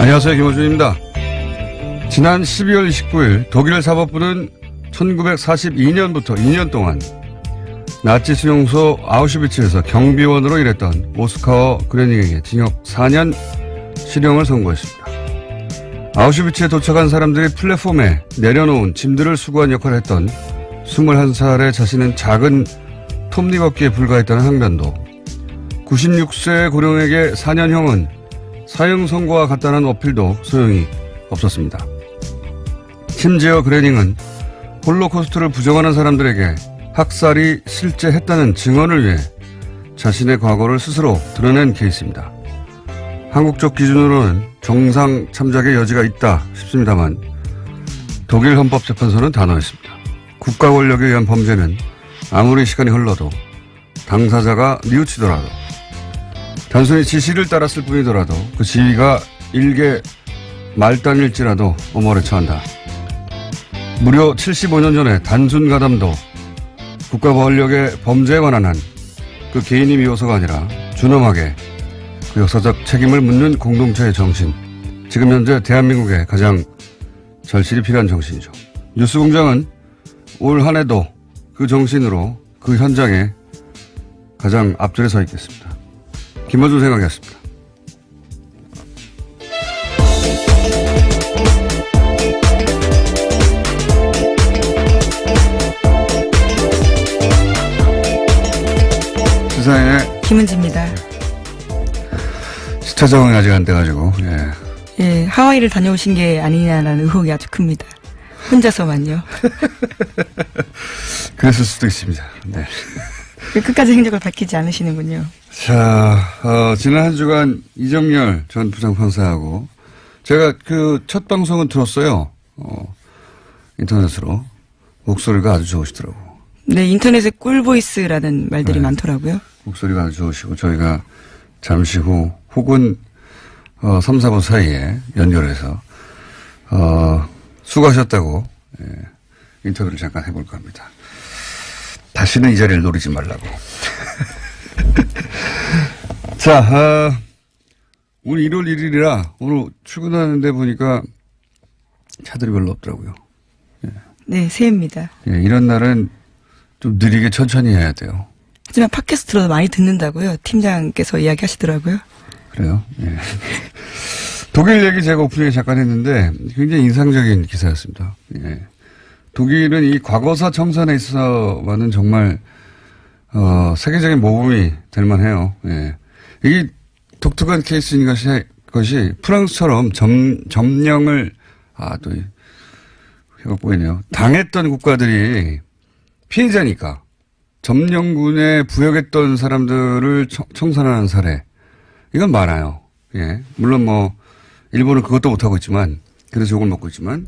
안녕하세요. 김호준입니다. 지난 12월 29일 독일 사법부는 1942년부터 2년 동안 나치 수용소 아우슈비츠에서 경비원으로 일했던 오스카어 그레닝에게 징역 4년 실형을 선고했습니다. 아우슈비츠에 도착한 사람들이 플랫폼에 내려놓은 짐들을 수거한 역할을 했던 21살의 자신은 작은 톱니바퀴에 불과했다는 항변도, 96세 고령에게 4년형은 사형 선고와 같다는 어필도 소용이 없었습니다. 심지어 그레닝은 홀로코스트를 부정하는 사람들에게 학살이 실제 했다는 증언을 위해 자신의 과거를 스스로 드러낸 케이스입니다. 한국적 기준으로는 정상 참작의 여지가 있다 싶습니다만 독일 헌법재판소는 단호했습니다. 국가 권력에 의한 범죄는 아무리 시간이 흘러도 당사자가 뉘우치더라도, 단순히 지시를 따랐을 뿐이더라도 그 지위가 일개 말단일지라도 엄벌에 처한다. 무려 75년 전에 단순 가담도 국가 권력의 범죄에 관한 한 그 개인이 미워서가 아니라 준엄하게 그 역사적 책임을 묻는 공동체의 정신, 지금 현재 대한민국에 가장 절실히 필요한 정신이죠. 뉴스공장은 올 한 해도 그 정신으로 그 현장에 가장 앞줄에 서 있겠습니다. 김어준 생각이었습니다. 시사인의 김은지입니다. 시차 적응이 아직 안 돼가지고, 예. 예, 하와이를 다녀오신 게 아니냐라는 의혹이 아주 큽니다. 혼자서만요. 그랬을 수도 있습니다. 네. 끝까지 행적을 밝히지 않으시는군요. 자, 지난 한 주간 이정열 전 부장판사하고 제가 그 첫 방송은 들었어요. 인터넷으로. 목소리가 아주 좋으시더라고. 네, 인터넷에 꿀보이스라는 말들이 네. 많더라고요. 목소리가 아주 좋으시고 저희가 잠시 후 혹은 3, 4분 사이에 연결해서 수고하셨다고 인터뷰를 잠깐 해볼까 합니다. 다시는 이 자리를 노리지 말라고. 자, 오늘 1월 1일이라 오늘 출근하는데 보니까 차들이 별로 없더라고요. 네, 새해입니다. 예, 이런 날은 좀 느리게 천천히 해야 돼요. 하지만 팟캐스트로도 많이 듣는다고요. 팀장께서 이야기하시더라고요. 그래요? 예. 독일 얘기 제가 오프닝에 잠깐 했는데 굉장히 인상적인 기사였습니다. 예. 독일은 이 과거사 청산에 있어서는 정말 세계적인 모범이 될 만해요. 예. 이게 독특한 케이스인 것이 프랑스처럼 점령을 또 혀가 보이네요. 당했던 국가들이 피해자니까 점령군에 부역했던 사람들을 청산하는 사례, 이건 많아요. 예. 물론 뭐 일본은 그것도 못하고 있지만, 그래서 욕을 먹고 있지만,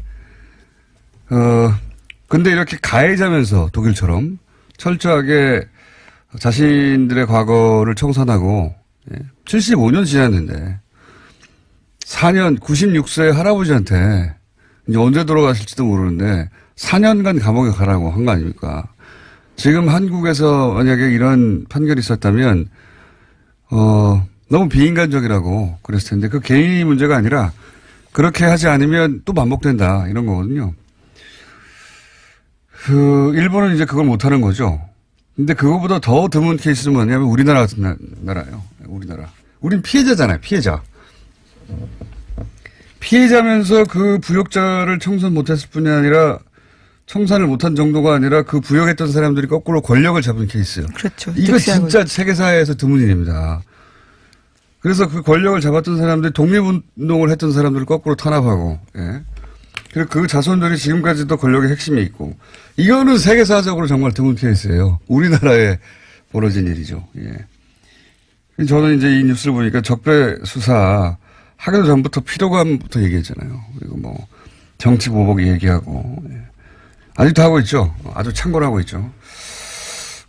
근데 이렇게 가해자면서 독일처럼 철저하게 자신들의 과거를 청산하고 75년 지났는데 4년 96세 할아버지한테 이제 언제 돌아가실지도 모르는데 4년간 감옥에 가라고 한 거 아닙니까? 지금 한국에서 만약에 이런 판결이 있었다면 너무 비인간적이라고 그랬을 텐데 그 개인이 문제가 아니라 그렇게 하지 않으면 또 반복된다 이런 거거든요. 일본은 이제 그걸 못하는 거죠. 근데 그거보다 더 드문 케이스는 뭐냐면 우리나라 같은 나라예요. 우리나라. 우린 피해자잖아요. 피해자. 피해자면서 그 부역자를 청산 못했을 뿐이 아니라 청산을 못한 정도가 아니라 그 부역했던 사람들이 거꾸로 권력을 잡은 케이스예요. 그렇죠. 이거 진짜 세계사회에서 드문 일입니다. 그래서 그 권력을 잡았던 사람들이 독립운동을 했던 사람들을 거꾸로 탄압하고, 예. 그리고 그 자손들이 지금까지도 권력의 핵심에 있고, 이거는 세계사적으로 정말 드문 케이스예요. 우리나라에 벌어진 일이죠. 예. 저는 이제 이 뉴스를 보니까 적폐 수사 하기도 전부터 피로감부터 얘기했잖아요. 그리고 뭐 정치 보복 얘기하고, 예. 아직도 하고 있죠. 아주 창궐하고 있죠.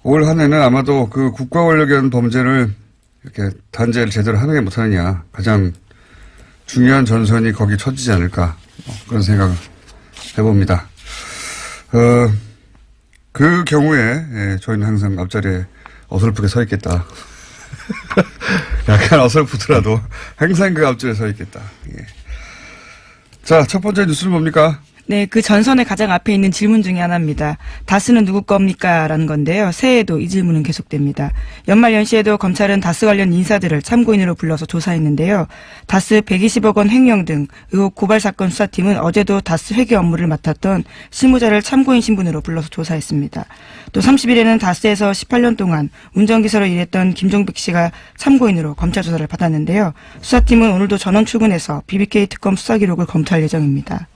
올 한 해는 아마도 그 국가 권력에 의한 범죄를 이렇게 단죄를 제대로 하느냐 못하느냐 가장 중요한 전선이 거기 쳐지지 않을까 그런 생각을 해봅니다. 그 경우에 저희는 항상 앞자리에 어설프게 서 있겠다. 약간 어설프더라도 항상 그 앞줄에 서 있겠다. 예. 자, 첫 번째 뉴스는 뭡니까? 네, 그 전선의 가장 앞에 있는 질문 중에 하나입니다. 다스는 누구 겁니까? 라는 건데요. 새해에도 이 질문은 계속됩니다. 연말 연시에도 검찰은 다스 관련 인사들을 참고인으로 불러서 조사했는데요. 다스 120억 원 횡령 등 의혹 고발 사건 수사팀은 어제도 다스 회계 업무를 맡았던 실무자를 참고인 신분으로 불러서 조사했습니다. 또 30일에는 다스에서 18년 동안 운전기사로 일했던 김종백 씨가 참고인으로 검찰 조사를 받았는데요. 수사팀은 오늘도 전원 출근해서 BBK 특검 수사 기록을 검토할 예정입니다.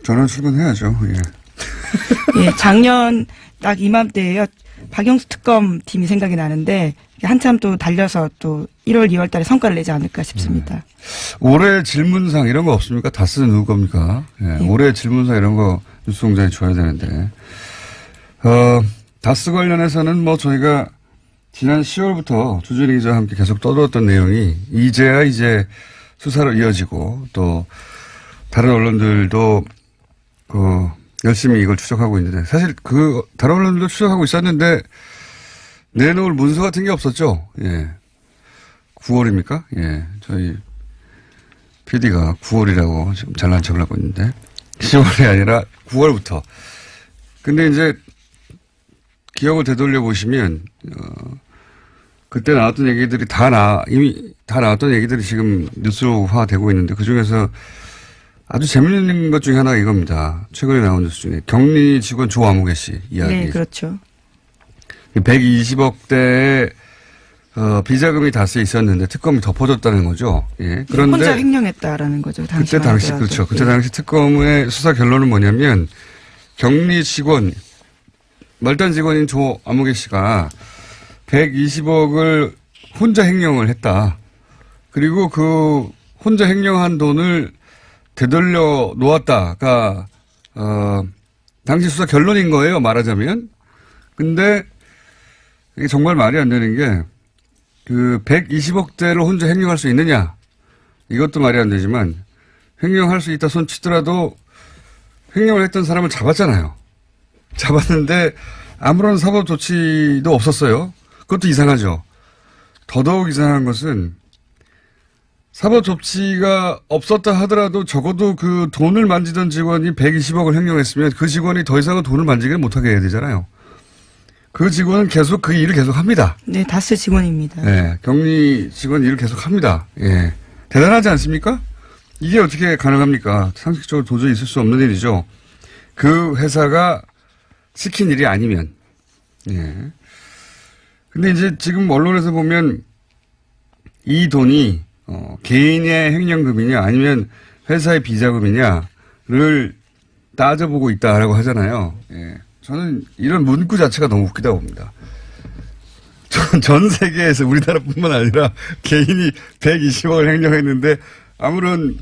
전원 출근해야죠. 예. 예, 작년 딱 이맘때에요. 박영수 특검 팀이 생각이 나는데 한참 또 달려서 또 1월, 2월 달에 성과를 내지 않을까 싶습니다. 올해 질문상 이런 거 없습니까? 다스는 누구 겁니까? 예, 올해 질문상 이런 거 뉴스공장에 줘야 되는데. 다스 관련해서는 뭐 저희가 지난 10월부터 주준희 기자와 함께 계속 떠들었던 내용이 이제야 이제 수사로 이어지고 또 다른 언론들도 열심히 이걸 추적하고 있는데, 사실 다른 언론들도 추적하고 있었는데, 내놓을 문서 같은 게 없었죠? 예. 9월입니까? 예. 저희 PD가 9월이라고 지금 잘난 척을 하고 있는데, 10월이 아니라 9월부터. 근데 이제, 기억을 되돌려 보시면, 그때 나왔던 얘기들이 이미 다 나왔던 얘기들이 지금 뉴스화 되고 있는데, 그 중에서 아주 재밌는 것 중에 하나가 이겁니다. 최근에 나온 뉴스 중에 격리 직원 조아무개 씨 이야기. 네, 그렇죠. 120억대의 비자금이 다스에 있었는데 특검이 덮어줬다는 거죠. 예. 그런데 혼자 횡령했다라는 거죠. 그때 당시 하더라도. 그렇죠. 그때 당시 특검의 수사 결론은 뭐냐면 격리 직원 말단 직원인 조아무개 씨가 120억을 혼자 횡령을 했다. 그리고 그 혼자 횡령한 돈을 되돌려 놓았다가, 당시 수사 결론인 거예요, 말하자면. 근데, 이게 정말 말이 안 되는 게, 120억대를 혼자 횡령할 수 있느냐. 이것도 말이 안 되지만, 횡령할 수 있다 손 치더라도, 횡령을 했던 사람을 잡았잖아요. 잡았는데, 아무런 사법 조치도 없었어요. 그것도 이상하죠. 더더욱 이상한 것은, 사법 조치가 없었다 하더라도 적어도 그 돈을 만지던 직원이 120억을 횡령했으면 그 직원이 더 이상은 돈을 만지게 못하게 해야 되잖아요. 그 직원은 계속 그 일을 계속 합니다. 네, 다스 직원입니다. 네, 격리 직원 일을 계속 합니다. 예. 대단하지 않습니까? 이게 어떻게 가능합니까? 상식적으로 도저히 있을 수 없는 일이죠. 그 회사가 시킨 일이 아니면. 예. 근데 이제 지금 언론에서 보면 이 돈이 개인의 횡령금이냐 아니면 회사의 비자금이냐를 따져보고 있다라고 하잖아요. 예. 저는 이런 문구 자체가 너무 웃기다고 봅니다. 전 세계에서 우리나라뿐만 아니라 개인이 120억을 횡령했는데 아무런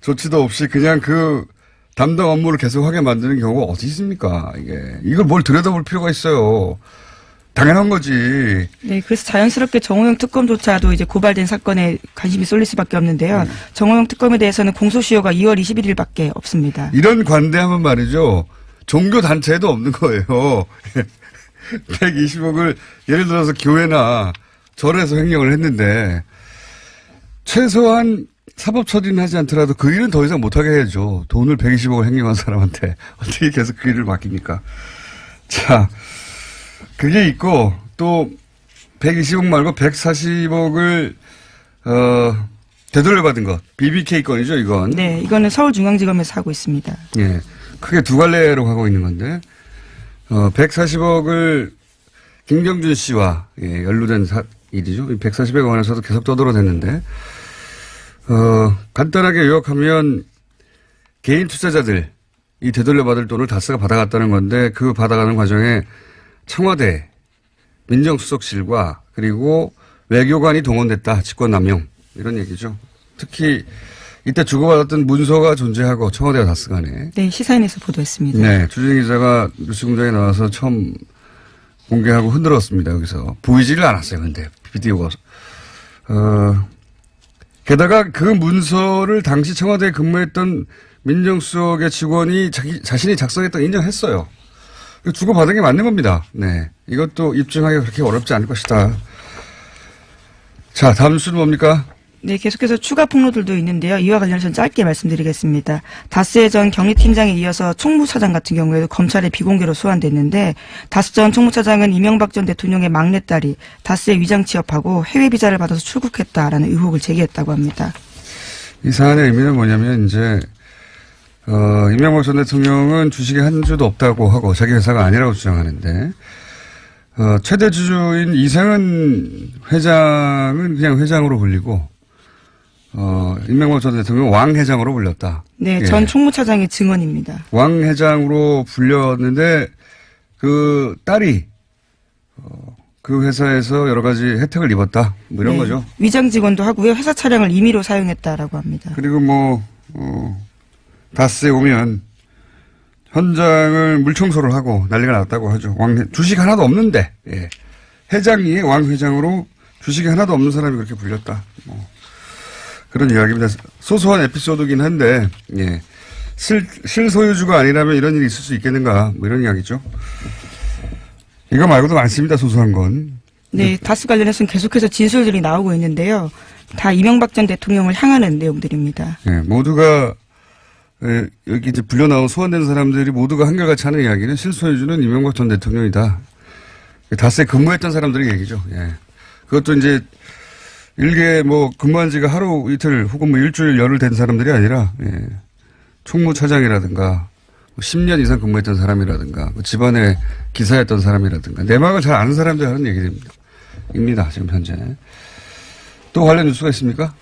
조치도 없이 그냥 그 담당 업무를 계속하게 만드는 경우가 어디 있습니까? 이걸 뭘 들여다볼 필요가 있어요. 당연한 거지. 네, 그래서 자연스럽게 정호영 특검조차도 이제 고발된 사건에 관심이 쏠릴 수밖에 없는데요. 정호영 특검에 대해서는 공소시효가 2월 21일밖에 없습니다. 이런 관대하면 말이죠. 종교 단체에도 없는 거예요. 120억을 예를 들어서 교회나 절에서 횡령을 했는데 최소한 사법 처리는 하지 않더라도 그 일은 더 이상 못하게 해야죠. 돈을 120억을 횡령한 사람한테 어떻게 계속 그 일을 맡깁니까? 자. 그게 있고, 또, 120억 말고 140억을, 되돌려받은 것. BBK 건이죠, 이건. 네, 이거는 서울중앙지검에서 하고 있습니다. 예. 크게 두 갈래로 하고 있는 건데, 140억을 김경준 씨와, 예, 연루된 일이죠. 140억 원에서도 계속 떠들어댔는데, 간단하게 요약하면, 개인 투자자들이 되돌려받을 돈을 다스가 받아갔다는 건데, 그 받아가는 과정에 청와대 민정수석실과 그리고 외교관이 동원됐다. 직권남용. 이런 얘기죠. 특히 이때 주고받았던 문서가 존재하고 청와대와 다스 간에. 네, 시사인에서 보도했습니다. 네. 주진희 기자가 뉴스공장에 나와서 처음 공개하고 흔들었습니다. 여기서. 보이지를 않았어요. 근데 비디오가. 게다가 그 문서를 당시 청와대에 근무했던 민정수석의 직원이 자신이 작성했다고 인정했어요. 주고받은 게 맞는 겁니다. 네. 이것도 입증하기가 그렇게 어렵지 않을 것이다. 자, 다음 뉴스는 뭡니까? 네, 계속해서 추가 폭로들도 있는데요. 이와 관련해서 짧게 말씀드리겠습니다. 다스의 전 경리팀장에 이어서 총무차장 같은 경우에도 검찰의 비공개로 소환됐는데 다스 전 총무차장은 이명박 전 대통령의 막내딸이 다스에 위장 취업하고 해외 비자를 받아서 출국했다라는 의혹을 제기했다고 합니다. 이 사안의 의미는 뭐냐면 이제 이명박 전 대통령은 주식에 한 주도 없다고 하고 자기 회사가 아니라고 주장하는데 최대 주주인 이상은 회장은 그냥 회장으로 불리고 이명박 전 대통령 왕 회장으로 불렸다. 네, 예. 전 총무차장의 증언입니다. 왕 회장으로 불렸는데 그 딸이 그 회사에서 여러 가지 혜택을 입었다. 뭐 이런 네, 거죠. 위장 직원도 하고요. 회사 차량을 임의로 사용했다라고 합니다. 그리고 뭐 다스에 오면 현장을 물청소를 하고 난리가 났다고 하죠. 주식 하나도 없는데 예. 회장이 왕 회장으로 주식이 하나도 없는 사람이 그렇게 불렸다. 뭐 그런 이야기입니다. 소소한 에피소드긴 한데 예. 실소유주가 아니라면 이런 일이 있을 수 있겠는가 뭐 이런 이야기죠. 이거 말고도 많습니다. 소소한 건. 네, 다스 관련해서는 계속해서 진술들이 나오고 있는데요. 다 이명박 전 대통령을 향하는 내용들입니다. 예. 모두가 여기 이제 불려 나온 소환된 사람들이 모두가 한결같이 하는 이야기는 실소유주는 이명박 전 대통령이다. 다스에 근무했던 사람들의 얘기죠. 예. 그것도 이제 일개 뭐 근무한 지가 하루 이틀 혹은 뭐 일주일 열흘 된 사람들이 아니라 예. 총무차장이라든가 10년 이상 근무했던 사람이라든가 집안의 기사였던 사람이라든가 내막을 잘 아는 사람들이 하는 얘기입니다. 지금 현재. 또 관련 뉴스가 있습니까?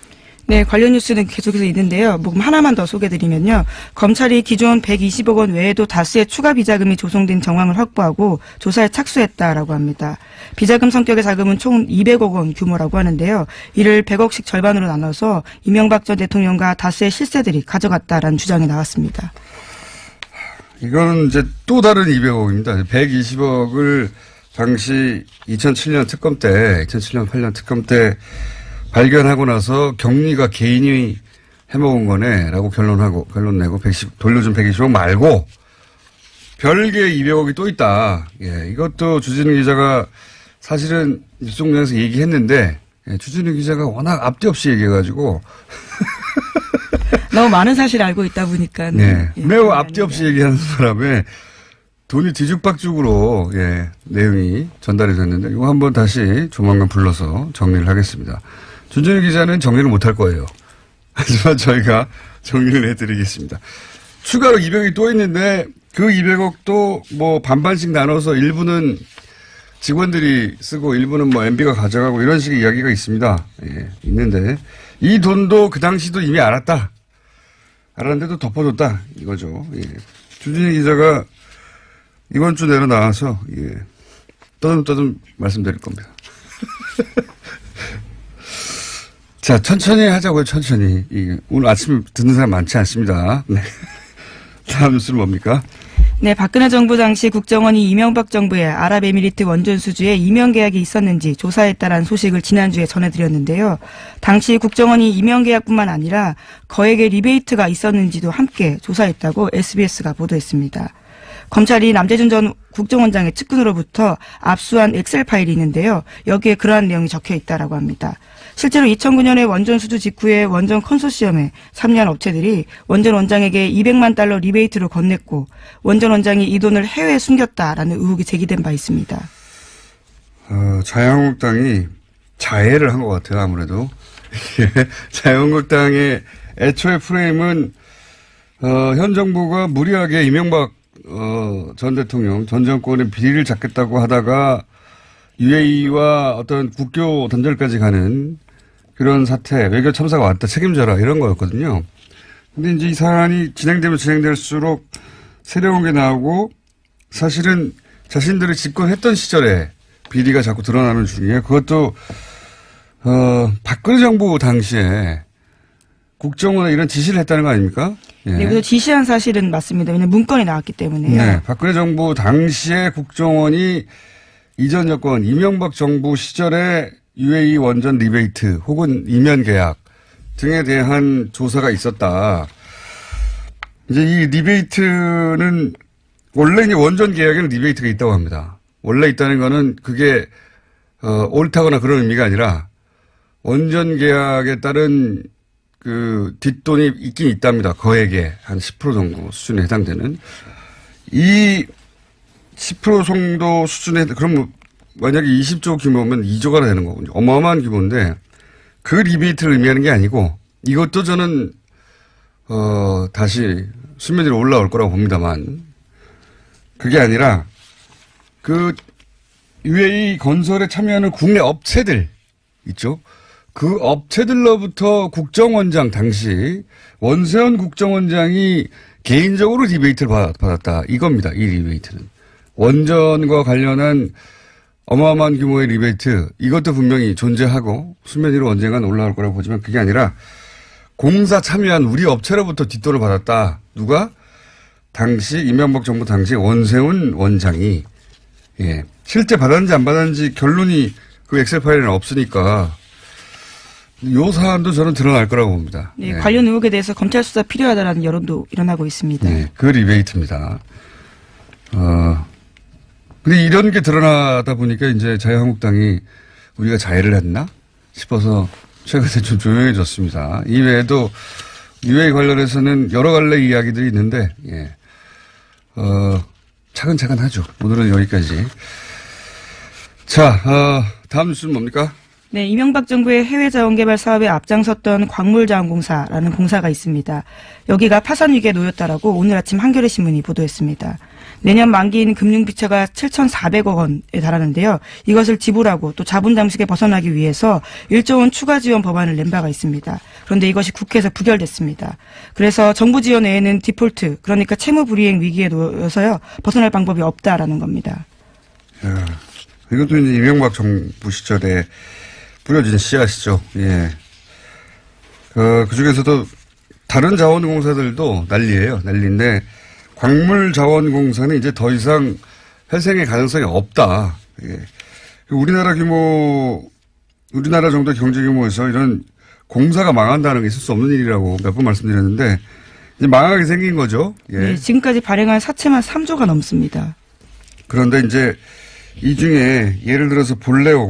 네, 관련 뉴스는 계속해서 있는데요. 뭐 하나만 더 소개드리면요. 검찰이 기존 120억 원 외에도 다수의 추가 비자금이 조성된 정황을 확보하고 조사에 착수했다라고 합니다. 비자금 성격의 자금은 총 200억 원 규모라고 하는데요. 이를 100억씩 절반으로 나눠서 이명박 전 대통령과 다수의 실세들이 가져갔다라는 주장이 나왔습니다. 이거는 이제 또 다른 200억입니다. 120억을 당시 2007년 특검 때, 2007년 8년 특검 때 발견하고 나서 경리가 개인이 해먹은 거네라고 결론 내고 돌려준 120억 말고 별개의 200억이 또 있다. 예, 이것도 주진우 기자가 사실은 뉴스공장에서 얘기했는데 예, 주진우 기자가 워낙 앞뒤 없이 얘기해가지고 너무 많은 사실을 알고 있다 보니까. 네, 예, 매우 앞뒤 없이 얘기하는 사람의 돈이 뒤죽박죽으로 예, 내용이 전달이 됐는데 이거 한번 다시 조만간 불러서 정리를 하겠습니다. 준준희 기자는 정리를 못할 거예요. 하지만 저희가 정리를 해드리겠습니다. 추가로 200억이 또 있는데 그 200억도 뭐 반반씩 나눠서 일부는 직원들이 쓰고 일부는 뭐 MB가 가져가고 이런 식의 이야기가 있습니다. 예, 있는데 이 돈도 그 당시도 이미 알았는데도 덮어줬다 이거죠. 예. 준준희 기자가 이번 주 내로 나와서 예, 떠듬떠듬 말씀드릴 겁니다. 자, 천천히 하자고요, 천천히. 오늘 아침 듣는 사람 많지 않습니다. 네. 다음 뉴스는 뭡니까? 네, 박근혜 정부 당시 국정원이 이명박 정부의 아랍에미리트 원전 수주에 이명 계약이 있었는지 조사했다라는 소식을 지난주에 전해드렸는데요. 당시 국정원이 이명 계약뿐만 아니라 거액의 리베이트가 있었는지도 함께 조사했다고 SBS가 보도했습니다. 검찰이 남재준 전 국정원장의 측근으로부터 압수한 엑셀 파일이 있는데요. 여기에 그러한 내용이 적혀 있다라고 합니다. 실제로 2009년에 원전 수주 직후에 원전 컨소시엄에 참여한 업체들이 원전 원장에게 200만 달러 리베이트를 건넸고 원전 원장이 이 돈을 해외에 숨겼다라는 의혹이 제기된 바 있습니다. 자유한국당이 자해를 한 것 같아요. 아무래도. 자유한국당의 애초의 프레임은 현 정부가 무리하게 이명박 전 대통령, 전 정권의 비리를 잡겠다고 하다가 UAE와 어떤 국교 단절까지 가는 그런 사태, 외교 참사가 왔다, 책임져라, 이런 거였거든요. 근데 이제 이 사안이 진행되면 진행될수록 새로운 게 나오고 사실은 자신들이 집권했던 시절에 비리가 자꾸 드러나는 중이에요. 그것도, 박근혜 정부 당시에 국정원에 이런 지시를 했다는 거 아닙니까? 예. 네, 그래서 지시한 사실은 맞습니다. 왜냐하면 문건이 나왔기 때문에요. 네, 박근혜 정부 당시에 국정원이 이전 여권 이명박 정부 시절에 UAE 원전 리베이트 혹은 이면 계약 등에 대한 조사가 있었다. 이제 이 리베이트는 원래 이제 원전 계약에는 리베이트가 있다고 합니다. 원래 있다는 거는 그게 옳다거나 그런 의미가 아니라 원전 계약에 따른 그 뒷돈이 있긴 있답니다. 거액에 한 10% 정도 수준에 해당되는. 이 10% 정도 수준에, 그럼 만약에 20조 규모면 2조가 되는 거군요. 어마어마한 규모인데 그 리베이트를 의미하는 게 아니고 이것도 저는 다시 수면 위로 올라올 거라고 봅니다만 그게 아니라 그 UAE 건설에 참여하는 국내 업체들 있죠. 그 업체들로부터 국정원장 당시 원세훈 국정원장이 개인적으로 리베이트를 받았다. 이겁니다. 이 리베이트는. 원전과 관련한 어마어마한 규모의 리베이트 이것도 분명히 존재하고 수면 위로 언젠간 올라올 거라고 보지만 그게 아니라 공사 참여한 우리 업체로부터 뒷돈을 받았다. 누가? 당시 이명박 정부 당시 원세훈 원장이 예. 실제 받았는지 안 받았는지 결론이 그 엑셀 파일에는 없으니까 요 사안도 저는 드러날 거라고 봅니다. 네, 네. 관련 의혹에 대해서 검찰 수사 필요하다라는 여론도 일어나고 있습니다. 네, 그 리베이트입니다. 근데 이런 게 드러나다 보니까 이제 자유한국당이 우리가 자해를 했나 싶어서 최근에 좀 조용해졌습니다. 이외에도 UA 관련해서는 여러 갈래 이야기들이 있는데, 예. 차근차근 하죠. 오늘은 여기까지. 자, 다음 뉴스는 뭡니까? 네, 이명박 정부의 해외 자원개발 사업에 앞장섰던 광물자원공사라는 공사가 있습니다. 여기가 파산 위기에 놓였다라고 오늘 아침 한겨레 신문이 보도했습니다. 내년 만기인 금융비처가 7,400억 원에 달하는데요. 이것을 지불하고 또 자본 잠식에 벗어나기 위해서 1조 원 추가 지원 법안을 낸 바가 있습니다. 그런데 이것이 국회에서 부결됐습니다. 그래서 정부 지원 외에는 디폴트, 그러니까 채무 불이행 위기에 놓여서요. 벗어날 방법이 없다라는 겁니다. 야, 이것도 이제 이명박 정부 시절에 뿌려진 씨앗이죠. 예. 그 중에서도 다른 자원공사들도 난리예요. 난리인데 광물자원공사는 이제 더 이상 회생의 가능성이 없다. 예. 우리나라 정도 경제 규모에서 이런 공사가 망한다는 게 있을 수 없는 일이라고 몇 번 말씀드렸는데 이제 망하게 생긴 거죠. 예. 네, 지금까지 발행한 사채만 3조가 넘습니다. 그런데 이제 이 중에 예를 들어서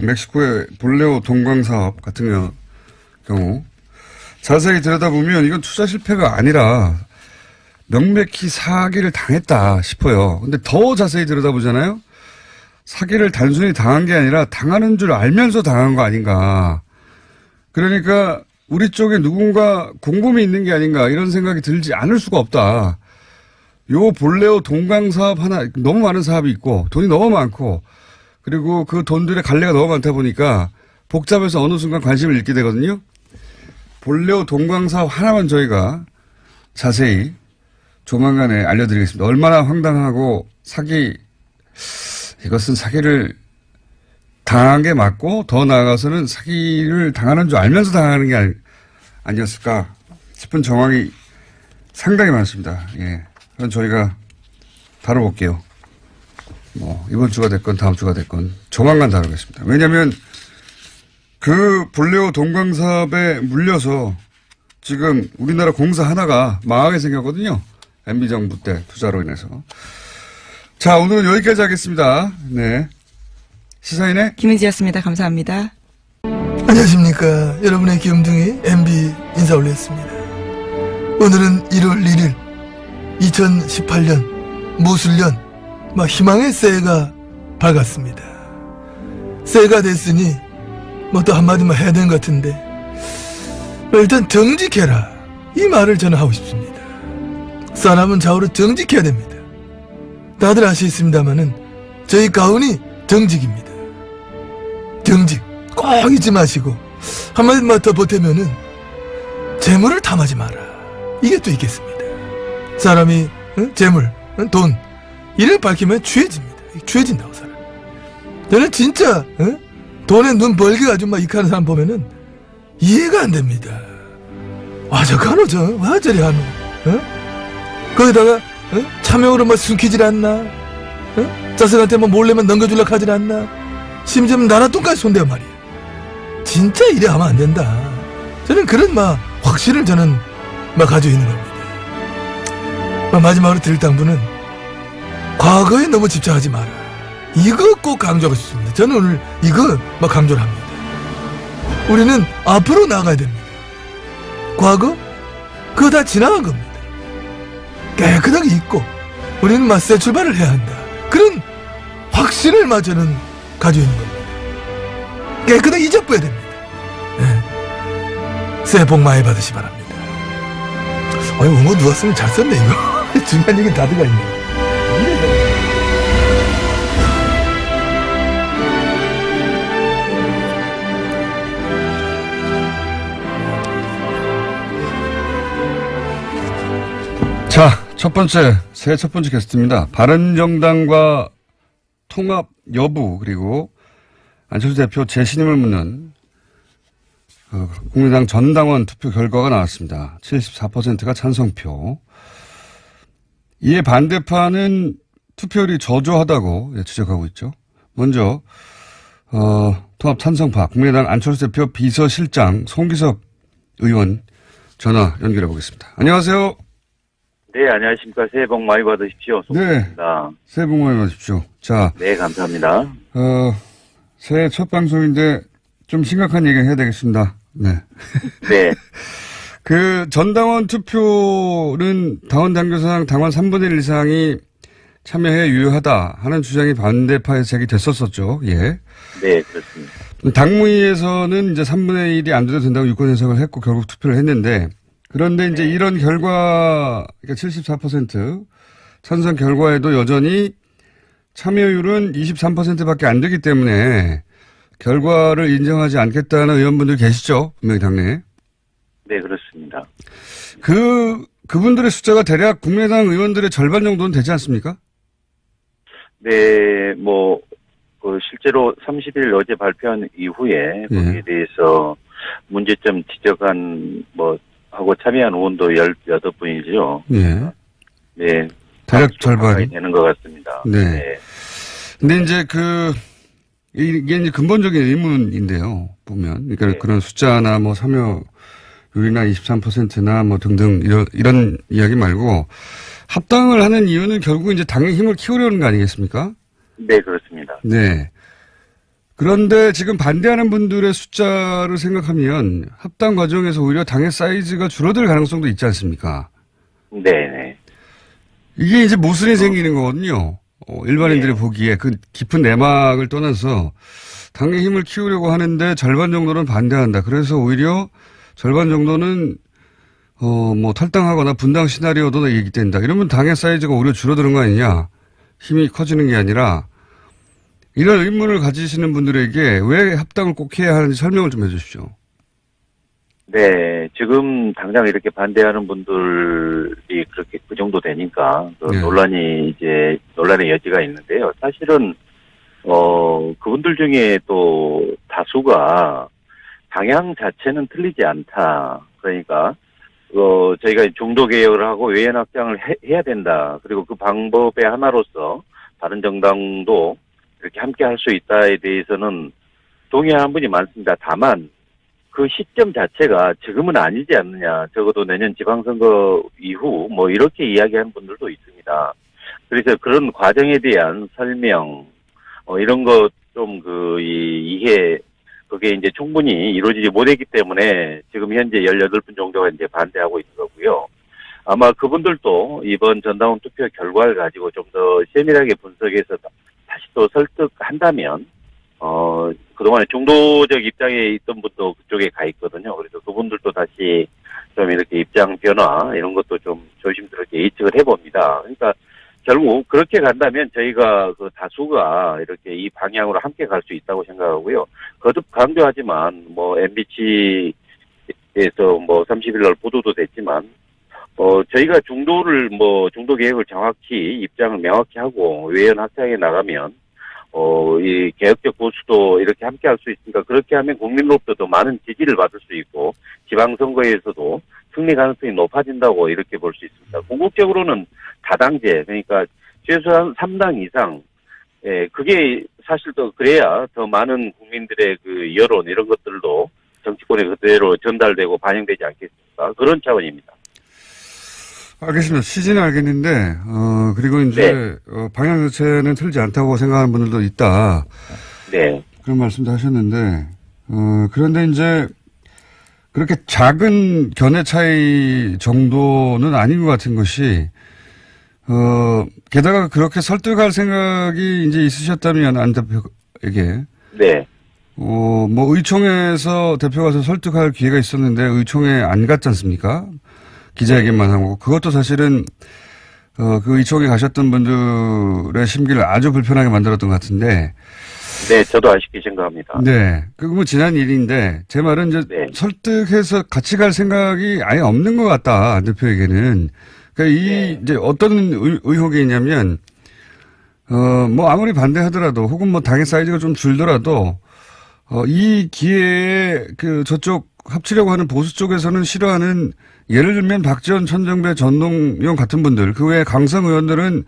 멕시코의 볼레오 동광 사업 같은 경우 자세히 들여다보면 이건 투자 실패가 아니라 명백히 사기를 당했다 싶어요. 근데 더 자세히 들여다보잖아요. 사기를 단순히 당한 게 아니라 당하는 줄 알면서 당한 거 아닌가. 그러니까 우리 쪽에 누군가 공범이 있는 게 아닌가 이런 생각이 들지 않을 수가 없다. 요 볼레오 동광 사업 하나 너무 많은 사업이 있고 돈이 너무 많고 그리고 그 돈들의 갈래가 너무 많다 보니까 복잡해서 어느 순간 관심을 잃게 되거든요. 볼레오 동광 사업 하나만 저희가 자세히 조만간에 알려드리겠습니다. 얼마나 황당하고 이것은 사기를 당한 게 맞고 더 나아가서는 사기를 당하는 줄 알면서 당하는 게 아니었을까 싶은 정황이 상당히 많습니다. 예. 그건 저희가 다뤄볼게요. 이번 주가 됐건 다음 주가 됐건 조만간 다루겠습니다. 왜냐하면 그 볼레오 동광 사업에 물려서 지금 우리나라 공사 하나가 망하게 생겼거든요. MB정부 때 투자로 인해서. 자, 오늘은 여기까지 하겠습니다. 네. 시사인의 김은지였습니다. 감사합니다. 안녕하십니까. 여러분의 귀염둥이 MB 인사 올렸습니다. 오늘은 1월 1일 2018년 무술년 희망의 새해가 밝았습니다. 새해가 됐으니 또 한마디만 해야 되는 것 같은데 일단 정직해라 이 말을 저는 하고 싶습니다. 사람은 좌우로 정직해야 됩니다. 다들 아시겠습니다마는 저희 가훈이 정직입니다. 정직 꼭 잊지 마시고 한마디만 더 보태면은 재물을 탐하지 마라 이게 또 있겠습니다. 사람이 재물, 돈 이를 밝히면 취해집니다. 취해진다고 사람. 저는 진짜 돈에 눈 벌게 가지고 이카는 사람 보면은 이해가 안 됩니다. 저가노 와 저리 하노. 거기다가 차명으로 숨기질 않나? 자식한테 몰래만 넘겨주려고 하질 않나? 심지어 나라 돈까지 손대요 말이야. 진짜 이래 하면 안 된다. 저는 그런 확신을 저는 가지고 있는 겁니다. 마지막으로 드릴 당부는 과거에 너무 집착하지 마라. 이거 꼭 강조하고 싶습니다. 저는 오늘 이거 강조를 합니다. 우리는 앞으로 나가야 됩니다. 과거? 그거 다 지나간 겁니다. 깨끗하게 잊고 우리는 새 출발을 해야 한다. 그런 확신을 저는 가지고 있는 겁니다. 깨끗하게 잊어버려야 됩니다. 네. 새해 복 많이 받으시 바랍니다. 응원 누가 쓰면 잘 썼네 이거. 중요한 얘기 다 들어가 있네. 자, 새해 첫 번째 게스트입니다. 바른정당과 통합 여부, 그리고 안철수 대표 재신임을 묻는 국민의당 전당원 투표 결과가 나왔습니다. 74%가 찬성표. 이에 반대파는 투표율이 저조하다고 지적하고 있죠. 먼저 통합 찬성파 국민의당 안철수 대표 비서실장 송기석 의원 전화 연결해 보겠습니다. 안녕하세요. 네, 안녕하십니까. 새해 복 많이 받으십시오. 송기석입니다. 네, 새해 복 많이 받으십시오. 자, 네, 감사합니다. 새해 첫 방송인데 좀 심각한 얘기 해야 되겠습니다. 네. 네. 그 전당원 투표는 당원 당규상 당원 3분의 1 이상이 참여해 유효하다 하는 주장이 반대파에서 제기됐었었죠. 예. 네, 그렇습니다. 당무위에서는 이제 3분의 1이 안 돼도 된다고 유권 해석을 했고 결국 투표를 했는데, 그런데 이제 이런 결과, 그러니까 74% 찬성 결과에도 여전히 참여율은 23%밖에 안 되기 때문에 결과를 인정하지 않겠다는 의원분들 계시죠? 분명히 당내에. 네, 그렇습니다. 그분들의 숫자가 대략 국민의당 의원들의 절반 정도는 되지 않습니까? 네, 실제로 30일 어제 발표한 이후에 거기에 대해서 문제점 지적한 하고 참여한 의원도 18분이죠. 예. 네. 대략 절반이 되는 것 같습니다. 네. 네. 근데 이제 이게 이제 근본적인 의문인데요. 보면. 그러니까 네. 그런 숫자나 참여율이나 23%나 등등 이런 이야기 말고 합당을 하는 이유는 결국 이제 당의 힘을 키우려는 거 아니겠습니까? 네, 그렇습니다. 네. 그런데 지금 반대하는 분들의 숫자를 생각하면 합당 과정에서 오히려 당의 사이즈가 줄어들 가능성도 있지 않습니까? 네, 네. 이게 이제 모순이 생기는 거거든요. 일반인들이 보기에 그 깊은 내막을 떠나서 당의 힘을 키우려고 하는데 절반 정도는 반대한다. 그래서 오히려 절반 정도는 탈당하거나 분당 시나리오도 얘기된다. 이러면 당의 사이즈가 오히려 줄어드는 거 아니냐. 힘이 커지는 게 아니라 이런 의문을 가지시는 분들에게 왜 합당을 꼭 해야 하는지 설명을 좀 해 주십시오. 네, 지금 당장 이렇게 반대하는 분들이 그렇게 그 정도 되니까 네. 논란의 여지가 있는데요. 사실은 그분들 중에 또 다수가 방향 자체는 틀리지 않다. 그러니까 저희가 중도 개혁을 하고 외연 확장을 해야 된다. 그리고 그 방법의 하나로서 바른정당도 이렇게 함께 할 수 있다에 대해서는 동의하는 분이 많습니다. 다만 그 시점 자체가 지금은 아니지 않느냐. 적어도 내년 지방선거 이후 이렇게 이야기하는 분들도 있습니다. 그래서 그런 과정에 대한 설명 이런 것 좀 이해 그게 이제 충분히 이루어지지 못했기 때문에 지금 현재 18분 정도가 이제 반대하고 있는 거고요. 아마 그분들도 이번 전당원 투표 결과를 가지고 좀 더 세밀하게 분석해서 다시 또 설득한다면 그동안에 중도적 입장에 있던 분도 그쪽에 가 있거든요. 그래서 그분들도 다시 좀 이렇게 입장 변화 이런 것도 좀 조심스럽게 예측을 해봅니다. 그러니까 결국 그렇게 간다면 저희가 그 다수가 이렇게 이 방향으로 함께 갈 수 있다고 생각하고요. 거듭 강조하지만 MBC에서 30일 날 보도도 됐지만 저희가 중도 계획을 정확히 입장을 명확히 하고 외연 확장해 나가면 이 개혁적 보수도 이렇게 함께 할 수 있으니까 그렇게 하면 국민으로부터 더 많은 지지를 받을 수 있고 지방선거에서도 승리 가능성이 높아진다고 이렇게 볼 수 있습니다. 궁극적으로는 다당제, 그러니까 최소한 3당 이상, 그게 사실 또 그래야 더 많은 국민들의 그 여론 이런 것들도 정치권에 그대로 전달되고 반영되지 않겠습니까? 그런 차원입니다. 알겠습니다. 취지는 알겠는데, 그리고 이제, 방향 자체는 틀리지 않다고 생각하는 분들도 있다. 네. 그런 말씀도 하셨는데, 그런데 이제 그렇게 작은 견해 차이 정도는 아닌 것 같은 것이, 게다가 그렇게 설득할 생각이 이제 있으셨다면 안 대표에게. 네. 뭐 의총에서 대표 가서 설득할 기회가 있었는데 의총에 안 갔지 않습니까? 기자회견만 하고. 그것도 사실은, 그 의총에 가셨던 분들의 심기를 아주 불편하게 만들었던 것 같은데. 네, 저도 아쉽게 생각합니다. 네. 그거 뭐 지난 일인데, 제 말은 이제 네. 설득해서 같이 갈 생각이 아예 없는 것 같다, 안 대표에게는. 그러니까 네. 이제 어떤 의혹이 있냐면, 뭐 아무리 반대하더라도, 혹은 뭐 당의 사이즈가 좀 줄더라도, 이 기회에 그 저쪽 합치려고 하는 보수 쪽에서는 싫어하는, 예를 들면 박지원, 천정배, 전동용 같은 분들, 그 외에 강성 의원들은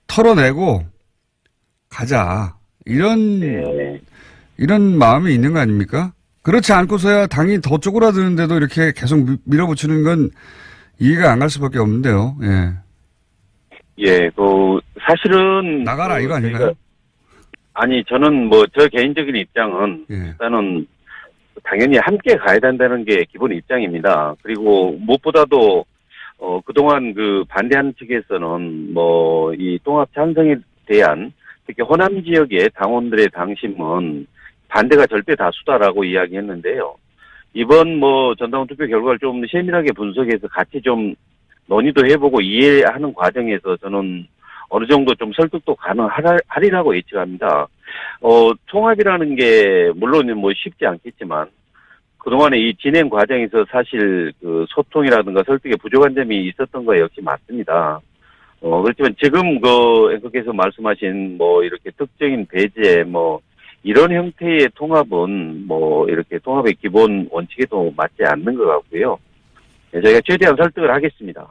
털어내고 가자. 네. 이런 마음이 있는 거 아닙니까? 그렇지 않고서야 당이 더 쪼그라드는데도 이렇게 계속 밀어붙이는 건 이해가 안 갈 수밖에 없는데요. 예. 예, 사실은. 나가라 이거 아닌가요? 아니, 저는 뭐, 저 개인적인 입장은, 예. 일단은, 당연히 함께 가야 된다는 게 기본 입장입니다. 그리고 무엇보다도, 그동안 반대하는 측에서는, 뭐, 이 통합 찬성에 대한, 특히 호남 지역의 당원들의 당심은 반대가 절대 다수다라고 이야기했는데요. 이번 뭐 전당원 투표 결과를 좀 세밀하게 분석해서 같이 좀 논의도 해보고 이해하는 과정에서 저는 어느 정도 좀 설득도 가능하리라고 예측합니다. 통합이라는 게 물론 뭐 쉽지 않겠지만 그동안에 이 진행 과정에서 사실 소통이라든가 설득에 부족한 점이 있었던 거 역시 맞습니다. 그렇지만 지금 앵커께서 말씀하신 뭐 이렇게 특정인 배제 뭐 이런 형태의 통합은 뭐 이렇게 통합의 기본 원칙에도 맞지 않는 것 같고요. 네, 저희가 최대한 설득을 하겠습니다.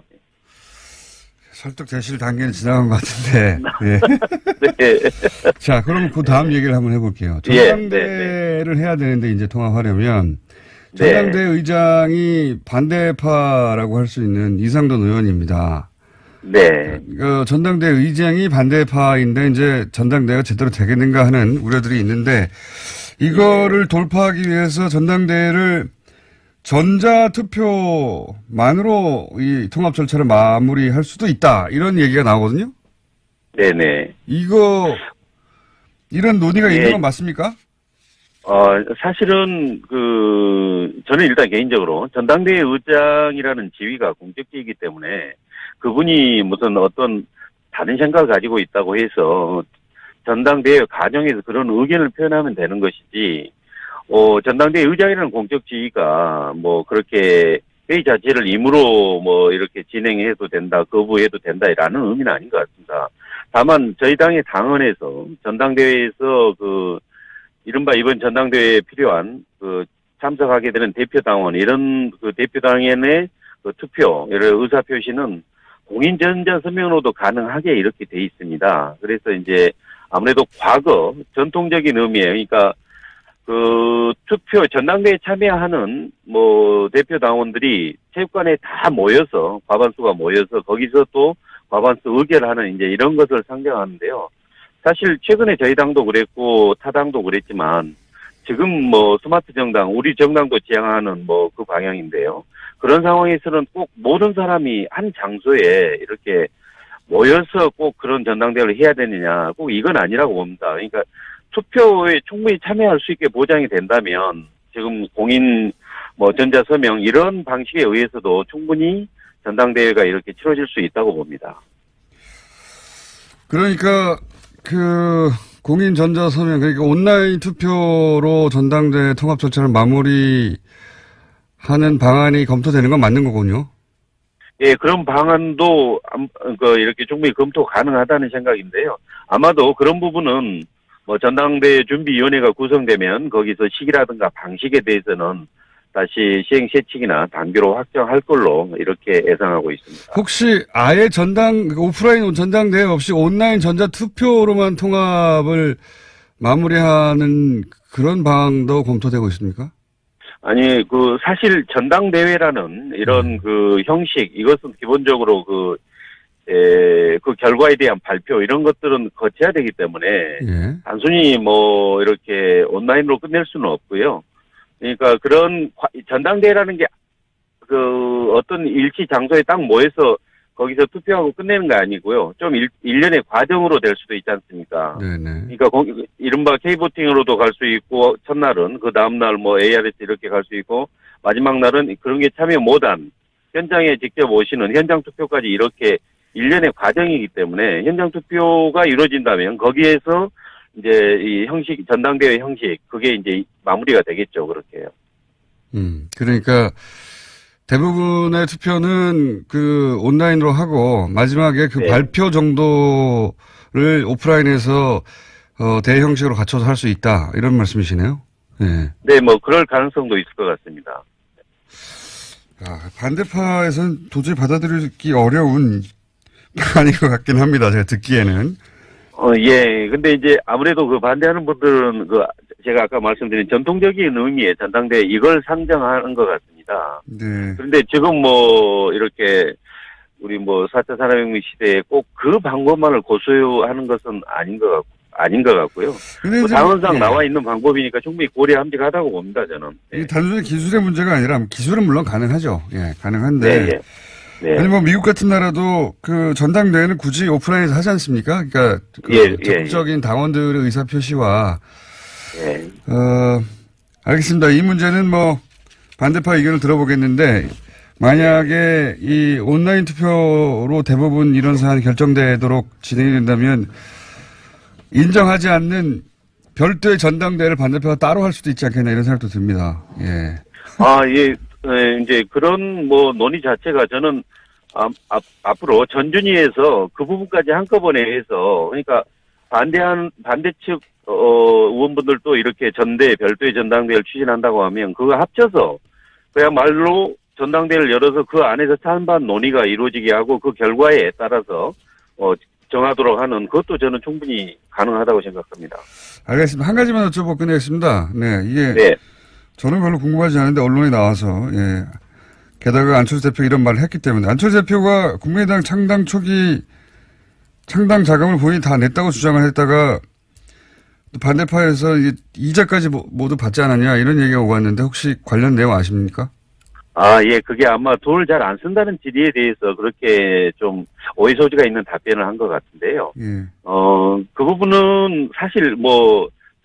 설득되실 단계는 지나간 것 같은데. 예. 네. 자, 그럼 그 다음 얘기를 한번 해볼게요. 예, 전당대회를 해야 되는데 이제 통합하려면 네. 전당대 의장이 반대파라고 할 수 있는 이상돈 의원입니다. 네. 전당대 의장이 반대파인데 이제 전당대회가 제대로 되겠는가 하는 우려들이 있는데 이거를 돌파하기 위해서 전당대회를 전자투표만으로 이 통합 절차를 마무리할 수도 있다. 이런 얘기가 나오거든요. 네네. 이런 논의가 예. 있는 건 맞습니까? 사실은 저는 일단 개인적으로 전당대회 의장이라는 지위가 공적지이기 때문에 그분이 무슨 어떤 다른 생각을 가지고 있다고 해서 전당대회 과정에서 그런 의견을 표현하면 되는 것이지, 전당대회 의장이라는 공적 지위가 뭐 그렇게 회의 자체를 임으로 뭐 이렇게 진행해도 된다, 거부해도 된다라는 의미는 아닌 것 같습니다. 다만 저희 당의 당헌에서 전당대회에서 이른바 이번 전당대회에 필요한 참석하게 되는 대표당원 이런 대표당원의 투표, 이런 의사 표시는 공인 전자서명으로도 가능하게 이렇게 돼 있습니다. 그래서 이제 아무래도 과거 전통적인 의미에 그러니까 투표 전당대회에 참여하는 뭐 대표당원들이 체육관에 다 모여서 과반수가 모여서 거기서 또 과반수 의결하는 이제 이런 것을 상정하는데요. 사실 최근에 저희 당도 그랬고 타 당도 그랬지만 지금 뭐 스마트 정당 우리 정당도 지향하는 뭐 그 방향인데요. 그런 상황에서는 꼭 모든 사람이 한 장소에 이렇게 모여서 꼭 그런 전당대회를 해야 되느냐, 꼭 이건 아니라고 봅니다. 그러니까 투표에 충분히 참여할 수 있게 보장이 된다면 지금 공인 뭐 전자서명 이런 방식에 의해서도 충분히 전당대회가 이렇게 치러질 수 있다고 봅니다. 그러니까 공인 전자서명 그러니까 온라인 투표로 전당대회 통합 절차를 마무리하는 방안이 검토되는 건 맞는 거군요. 예, 그런 방안도 이렇게 충분히 검토 가능하다는 생각인데요. 아마도 그런 부분은 뭐 전당대회 준비위원회가 구성되면 거기서 시기라든가 방식에 대해서는 다시 시행 세칙이나 단계로 확정할 걸로 이렇게 예상하고 있습니다. 혹시 아예 오프라인 전당대회 없이 온라인 전자투표로만 통합을 마무리하는 그런 방안도 검토되고 있습니까? 아니, 사실 전당대회라는 이런 형식, 이것은 기본적으로 그 결과에 대한 발표 이런 것들은 거쳐야 되기 때문에 예. 단순히 뭐 이렇게 온라인으로 끝낼 수는 없고요. 그러니까 그런 전당대회라는 게 그 어떤 일시 장소에 딱 모여서 거기서 투표하고 끝내는 거 아니고요. 좀 일련의 과정으로 될 수도 있지 않습니까? 네네. 그러니까 이른바 K보팅으로도 갈 수 있고 첫날은 그 다음날 뭐 ARS 이렇게 갈 수 있고 마지막 날은 그런 게 참여 못한 현장에 직접 오시는 현장 투표까지 이렇게 일련의 과정이기 때문에 현장 투표가 이루어진다면 거기에서 이제 이 형식 전당대회 형식 그게 이제 마무리가 되겠죠. 그렇게요. 그러니까 대부분의 투표는 그 온라인으로 하고 마지막에 그 네. 발표 정도를 오프라인에서 대회 형식으로 갖춰서 할 수 있다 이런 말씀이시네요. 네. 네, 뭐 그럴 가능성도 있을 것 같습니다. 반대파에서는 도저히 받아들이기 어려운 아닌 것 같긴 합니다. 제가 듣기에는. 예. 근데 이제 아무래도 그 반대하는 분들은 그 제가 아까 말씀드린 전통적인 의미의 전당대회 이걸 상정하는 것 같습니다. 네. 그런데 지금 뭐 이렇게 우리 뭐 4차 산업혁명 시대에 꼭 그 방법만을 고수하는 것은 아닌 것 같고요. 근데 뭐 당원상 예. 나와 있는 방법이니까 충분히 고려함직하다고 봅니다, 저는. 이게 단순히 기술의 문제가 아니라 기술은 물론 가능하죠. 예, 가능한데. 네, 예. 네. 아니 뭐 미국 같은 나라도 그 전당대회는 굳이 오프라인에서 하지 않습니까? 그러니까 그 예, 적극적인 당원들의 의사 표시와 예. 알겠습니다. 이 문제는 뭐 반대파 의견을 들어보겠는데 만약에 이 온라인 투표로 대부분 이런 사안이 결정되도록 진행이 된다면 인정하지 않는 별도의 전당대회를 반대파가 따로 할 수도 있지 않겠나 이런 생각도 듭니다. 예. 예. 네, 이제 그런 뭐 논의 자체가 저는 앞으로 전준위에서 그 부분까지 한꺼번에 해서 그러니까 반대 측 의원분들도 이렇게 별도의 전당대회를 추진한다고 하면 그거 합쳐서 그야말로 전당대회를 열어서 그 안에서 찬반 논의가 이루어지게 하고 그 결과에 따라서 정하도록 하는 그것도 저는 충분히 가능하다고 생각합니다. 알겠습니다. 한 가지만 여쭤보고 끝내겠습니다. 네, 이게 네. 저는 별로 궁금하지 않은데 언론에 나와서 예. 게다가 안철수 대표 이런 말을 했기 때문에 안철수 대표가 국민의당 창당 초기 창당 자금을 본인이 다 냈다고 주장을 했다가 또 반대파에서 이자까지 모두 받지 않았냐 이런 얘기가 오고 왔는데 혹시 관련 내용 아십니까? 예, 그게 아마 돈을 잘 안 쓴다는 질의에 대해서 그렇게 좀 오해 소지가 있는 답변을 한 것 같은데요. 예. 그 부분은 사실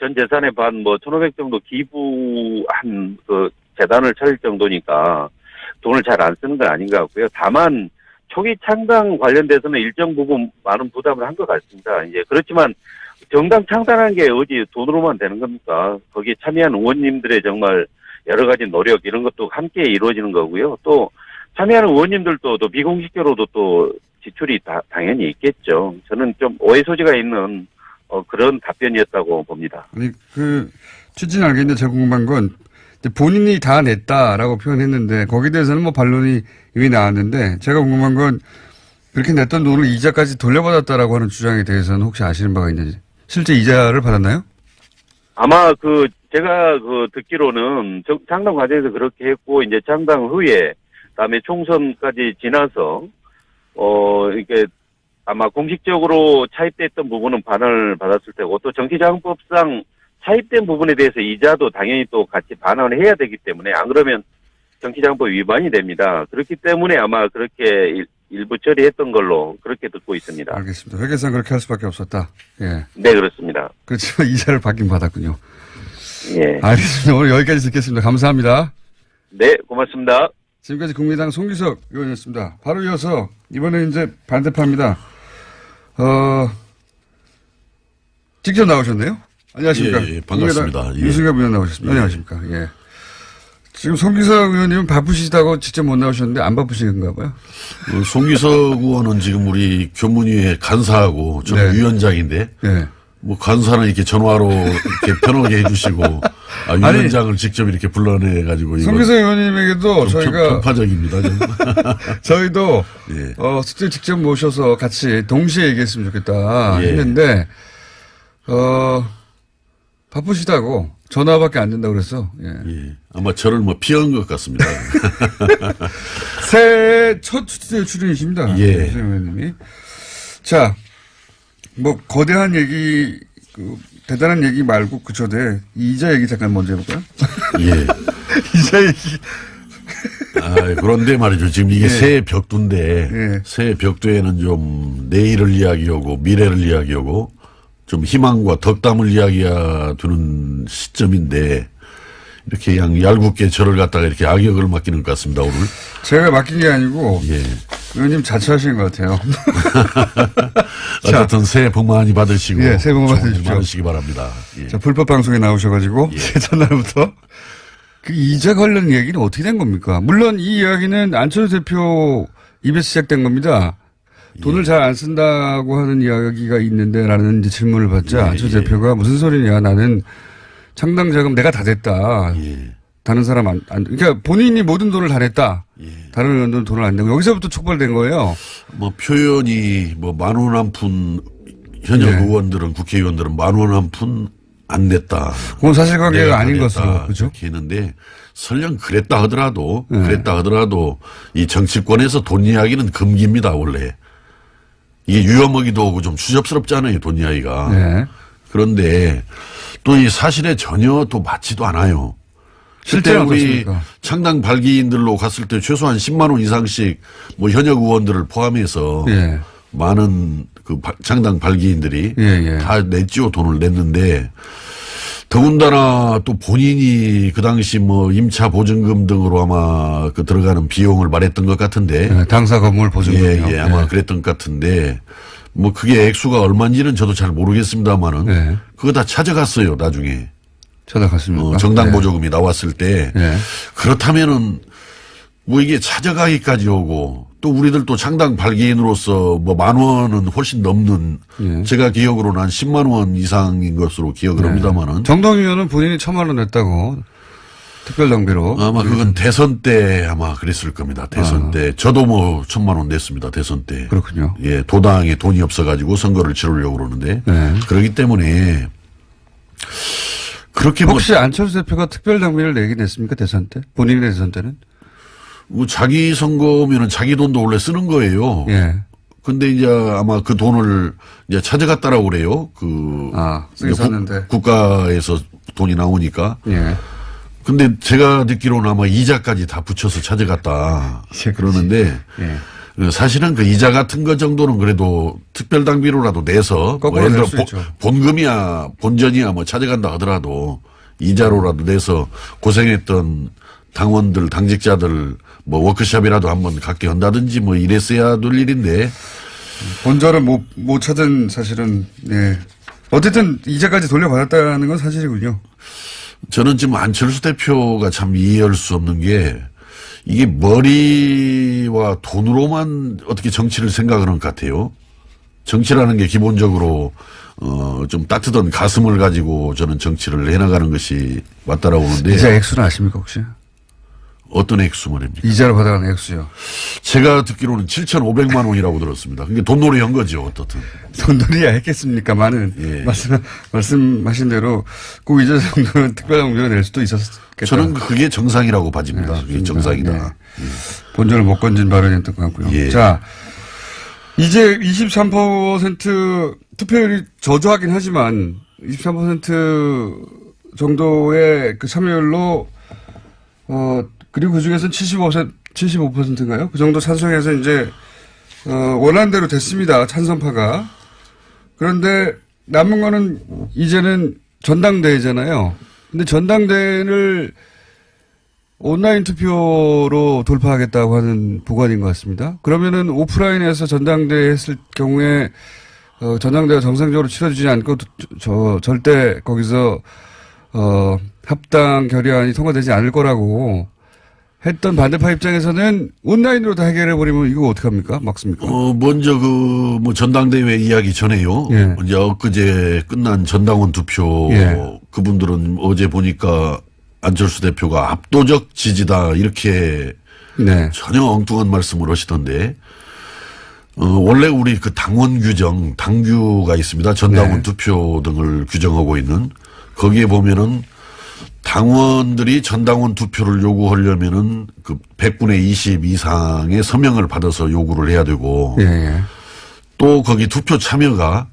전 재산의 반 1,500 정도 기부한 그 재단을 차릴 정도니까 돈을 잘 안 쓰는 건 아닌 것 같고요. 다만 초기 창당 관련돼서는 일정 부분 많은 부담을 한 것 같습니다. 이제 그렇지만 정당 창당한 게 어디 돈으로만 되는 겁니까? 거기에 참여한 의원님들의 정말 여러 가지 노력 이런 것도 함께 이루어지는 거고요. 또 참여하는 의원님들도 또 비공식적으로도 또 지출이 당연히 있겠죠. 저는 좀 오해 소지가 있는 그런 답변이었다고 봅니다. 아니 그 취지는 알겠는데 제가 궁금한 건 본인이 다 냈다라고 표현했는데 거기에 대해서는 뭐 반론이 이미 나왔는데 제가 궁금한 건 그렇게 냈던 돈을 이자까지 돌려받았다라고 하는 주장에 대해서는 혹시 아시는 바가 있는지 실제 이자를 받았나요? 아마 제가 듣기로는 창당 과정에서 그렇게 했고 이제 창당 후에 그다음에 총선까지 지나서 이렇게 아마 공식적으로 차입됐던 부분은 반환을 받았을 테고 또 정치자금법상 차입된 부분에 대해서 이자도 당연히 또 같이 반환을 해야 되기 때문에 안 그러면 정치자금법 위반이 됩니다. 그렇기 때문에 아마 그렇게 일부 처리했던 걸로 그렇게 듣고 있습니다. 알겠습니다. 회계상 그렇게 할 수밖에 없었다. 예. 네, 그렇습니다. 그렇지만 이자를 받긴 받았군요. 예. 알겠습니다. 오늘 여기까지 듣겠습니다. 감사합니다. 네, 고맙습니다. 지금까지 국민의당 송기석 의원이었습니다. 바로 이어서 이번에 이제 반대파입니다. 직접 나오셨네요. 안녕하십니까. 예, 반갑습니다. 예. 유승엽 의원 나오셨습니다. 안녕하십니까. 예. 지금 송기석 의원님은 바쁘시다고 직접 못 나오셨는데 안 바쁘신가 봐요. 송기석 의원은 지금 우리 교문위에 간사하고 저는 네. 위원장인데 네. 뭐 간사는 이렇게 전화로 이렇게 편하게 해주시고 위원장을 직접 이렇게 불러내가지고 송기석 의원님에게도 저희가 편파적입니다. 저희도 예. 스튜디오 직접 모셔서 같이 동시에 얘기했으면 좋겠다 예. 했는데 바쁘시다고 전화밖에 안 된다고 그랬어. 예. 예. 아마 저를 뭐 피한 것 같습니다. 새해 첫 스튜디오 출연이십니다. 예. 선생님이. 자, 뭐 거대한 얘기, 대단한 얘기 말고 그쳐대 이자 얘기 잠깐 먼저 해볼까요? 예. 이자 얘기. 그런데 말이죠. 지금 이게 예. 새해 벽두인데 예. 새해 벽두에는 좀 내일을 이야기하고 미래를 이야기하고 좀 희망과 덕담을 이야기하는 시점인데 이렇게 그냥 얄궂게 저를 갖다가 이렇게 악역을 맡기는 것 같습니다, 오늘. 제가 맡긴 게 아니고 예. 의원님 자처하시는 것 같아요. 어쨌든 새해 복 많이 받으시고. 예, 새해 복 많이 좋은 일 받으십시오. 많으시기 바랍니다. 예. 자, 불법 방송에 나오셔가지고 예. 전날부터 그 이자 관련 얘기는 어떻게 된 겁니까? 물론 이 이야기는 안철수 대표 입에서 시작된 겁니다. 돈을 잘 안 쓴다고 하는 이야기가 있는데라는 이제 질문을 받자 예, 안철수 예. 대표가 무슨 소리냐, 나는 창당 자금 내가 다 냈다. 예. 다른 사람 그러니까 본인이 모든 돈을 다 냈다. 예. 다른 의원들은 돈을 안 내고 여기서부터 촉발된 거예요. 뭐 표현이 뭐 10,000원 한 푼 현역 네. 의원들은 국회의원들은 10,000원 한 푼 안 냈다. 그건 사실관계가 내가 아닌 다 냈다. 것으로. 그죠? 이렇게 했는데 설령 그랬다 하더라도 네. 이 정치권에서 돈 이야기는 금기입니다, 원래. 이게 유효먹이도 오고 좀 추접스럽잖아요, 돈 이야기가. 네. 그런데 또 이 사실에 전혀 또 맞지도 않아요. 실제 실제는 우리 어떻습니까? 창당 발기인들로 갔을 때 최소한 10만 원 이상씩 뭐 현역 의원들을 포함해서 예. 많은 창당 발기인들이 예. 다 냈지요. 돈을 냈는데 더군다나 또 본인이 그 당시 뭐 임차 보증금 등으로 아마 그 들어가는 비용을 말했던 것 같은데 네, 당사 건물 보증금이요. 예, 아마 네. 그랬던 것 같은데 뭐 그게 액수가 얼마인지는 저도 잘 모르겠습니다만은 네. 그거 다 찾아갔어요. 나중에 찾아갔습니까? 정당 네. 보조금이 나왔을 때 네. 그렇다면은 뭐 이게 찾아가기까지 오고 또 우리들 또 창당 발기인으로서 뭐 10,000원은 훨씬 넘는 예. 제가 기억으로는 한 10만 원 이상인 것으로 기억을 합니다만은 정동 의원은 본인이 1,000만 원 냈다고 특별 낭비로. 아마 그건 대선 때 아마 그랬을 겁니다. 대선 때 저도 뭐 1,000만 원 냈습니다. 대선 때. 그렇군요. 예, 도당에 돈이 없어가지고 선거를 치르려고 그러는데 네. 그렇기 때문에 그렇게 뭐 혹시 안철수 대표가 특별 낭비를 내긴 했습니까? 대선 때? 본인이 대선 때는? 뭐 자기 선거면은 자기 돈도 원래 쓰는 거예요. 예. 근데 이제 아마 그 돈을 이제 찾아갔다라고 그래요. 쓰긴 이제 썼는데. 국가에서 돈이 나오니까. 예. 근데 제가 듣기로는 아마 이자까지 다 붙여서 찾아갔다. 그러는데 예. 사실은 그 이자 같은 거 정도는 그래도 특별 당비로라도 내서 뭐 거꾸로 예를 낼 들어 수 있죠. 본금이야 본전이야 뭐 찾아간다 하더라도 이자로라도 내서 고생했던 당원들 당직자들 뭐 워크숍이라도 한번 갖게 한다든지 뭐 이랬어야 될 일인데 본전은 못 찾은 사실은, 예. 어쨌든 이자까지 돌려받았다는 건 사실이군요. 저는 지금 안철수 대표가 참 이해할 수 없는 게 이게 머리와 돈으로만 어떻게 정치를 생각하는 것 같아요. 정치라는 게 기본적으로 좀 따뜻한 가슴을 가지고 저는 정치를 해나가는 것이 맞다라고 보는데 이자 액수는 아십니까 혹시? 어떤 액수 말입니까? 이자로 받아가는 액수요. 제가 듣기로는 7,500만 원이라고 들었습니다. 그게 돈놀이 한 거죠, 어떻든. 돈들이야 했겠습니까만은 예. 말씀하신 대로 그 이자 정도는 특별장비로 낼 수도 있었겠다. 저는 그게 정상이라고 봐집니다. 네, 그게 좋습니다. 정상이다. 본전을 못 건진 발언이었던 것 같고요. 예. 자, 이제 23% 투표율이 저조하긴 하지만 23% 정도의 그 참여율로 그리고 그 중에서는 75%인가요? 그 정도 찬성해서 이제 원안대로 됐습니다. 찬성파가. 그런데 남은 거는 이제는 전당대회잖아요. 근데 전당대회를 온라인 투표로 돌파하겠다고 하는 보관인 것 같습니다. 그러면은 오프라인에서 전당대회 했을 경우에 전당대회가 정상적으로 치러지지 않고 절대 거기서 합당 결의안이 통과되지 않을 거라고 했던 반대파 입장에서는 온라인으로 다 해결해버리면 이거 어떡합니까? 막습니까? 먼저 뭐 전당대회 이야기 전에요. 예. 이제 엊그제 끝난 전당원 투표 예. 그분들은 어제 보니까 안철수 대표가 압도적 지지다 이렇게 네. 전혀 엉뚱한 말씀을 하시던데 원래 우리 그 당원 규정 당규가 있습니다. 전당원 네. 투표 등을 규정하고 있는 거기에 보면은 당원들이 전당원 투표를 요구하려면은 그 100분의 20 이상의 서명을 받아서 요구를 해야 되고 예, 예. 또 거기 투표 참여가